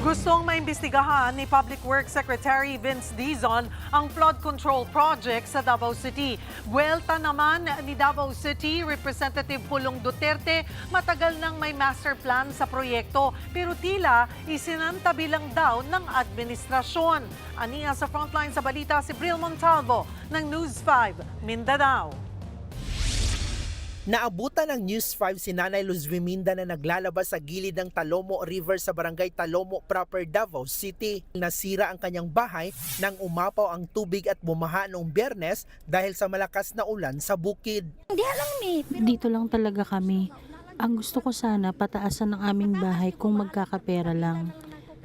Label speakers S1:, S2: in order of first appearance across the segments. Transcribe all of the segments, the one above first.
S1: Gustong maimbestigahan ni Public Works Secretary Vince Dizon ang flood control project sa Davao City. Buwelta naman ni Davao City Representative Pulong Duterte, matagal nang may master plan sa proyekto pero tila isinantabi lang daw ng administrasyon. Aniya sa frontline sa balita si Bril Montalvo ng News 5 Mindanao.
S2: Naabutan ng News 5 si Nanay Luz Viminda na naglalabas sa gilid ng Talomo River sa barangay Talomo proper, Davao City. Nasira ang kanyang bahay nang umapaw ang tubig at bumaha noong Biyernes dahil sa malakas na ulan sa bukid.
S3: Dito lang talaga kami. Ang gusto ko sana pataasan ng aming bahay kung magkakapera lang.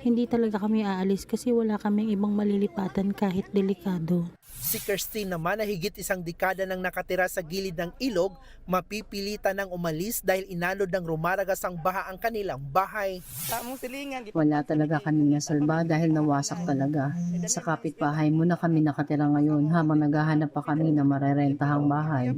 S3: Hindi talaga kami aalis kasi wala kaming ibang malilipatan kahit delikado.
S2: Si Christine naman na higit isang dekada nang nakatira sa gilid ng ilog, mapipilitan ng umalis dahil inalod ng rumaragas ang baha ang kanilang bahay.
S4: Wala talaga kami nasalba dahil nawasak talaga. Sa kapitbahay mo na kami nakatira ngayon habang naghahanap pa kami na marerentahang bahay.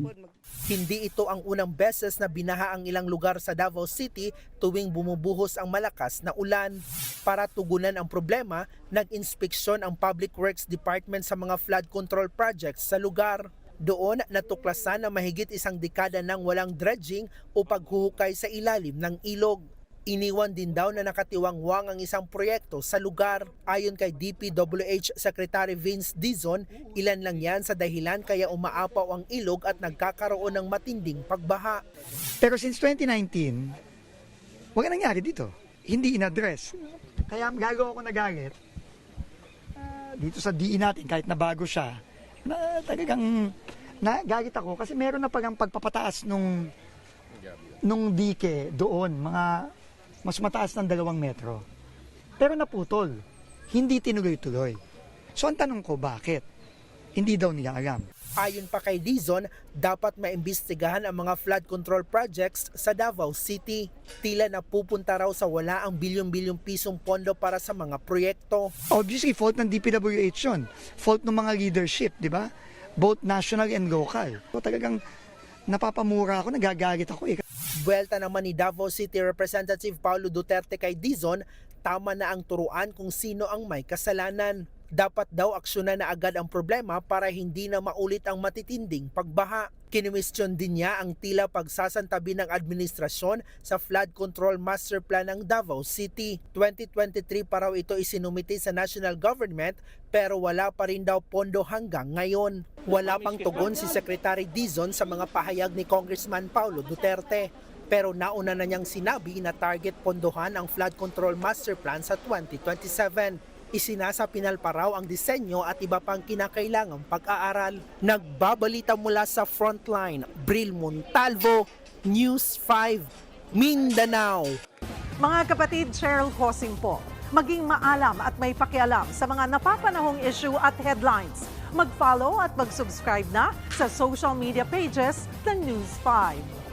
S2: Hindi ito ang unang beses na binaha ang ilang lugar sa Davao City tuwing bumubuhos ang malakas na ulan. Para tugunan ang problema, nag-inspeksyon ang Public Works Department sa mga flood control projects sa lugar. Doon natuklasan na mahigit isang dekada nang walang dredging o paghuhukay sa ilalim ng ilog. Iniwan din daw na nakatiwangwang ang isang proyekto sa lugar. Ayon kay DPWH Secretary Vince Dizon, ilan lang yan sa dahilan kaya umaapaw ang ilog at nagkakaroon ng matinding pagbaha.
S5: Pero since 2019, wala nangyari dito. Hindi in-address. Kaya gagawa ako nagalit dito sa DE natin kahit na bago siya. Na talagang nagalit ako kasi meron na pagang pagpapataas nung dike doon, mga mas mataas ng 2 metro. Pero naputol. Hindi tinuloy-tuloy. So ang tanong ko, bakit? Hindi daw nila alam.
S2: Ayon pa kay Dizon, dapat maimbestigahan ang mga flood control projects sa Davao City. Tila napupunta raw sa wala ang bilyon-bilyong pisong pondo para sa mga proyekto.
S5: Obviously, fault ng DPWH yun. Fault ng mga leadership, di ba? Both national and local. So talagang napapamura ako, nagagalit ako eh.
S2: Buwelta naman ni Davao City Representative Paulo Duterte kay Dizon, tama na ang turuan kung sino ang may kasalanan. Dapat daw aksyonan na agad ang problema para hindi na maulit ang matitinding pagbaha. Kinwestiyon din niya ang tila pagsasantabi ng administrasyon sa flood control master plan ng Davao City. 2023 pa raw ito isinumiti sa national government pero wala pa rin daw pondo hanggang ngayon. Wala pang tugon si Secretary Dizon sa mga pahayag ni Congressman Paulo Duterte. Pero nauna na niyang sinabi na target pondohan ang flood control master plan sa 2027. Isinasapinal pa raw ang disenyo at iba pang kinakailangang pag-aaral. Nagbabalita mula sa Frontline, Bril Montalvo, News 5, Mindanao.
S1: Mga kapatid, Cheryl Hosing po. Maging maalam at may pakialam sa mga napapanahong issue at headlines. Mag-follow at mag-subscribe na sa social media pages ng News 5.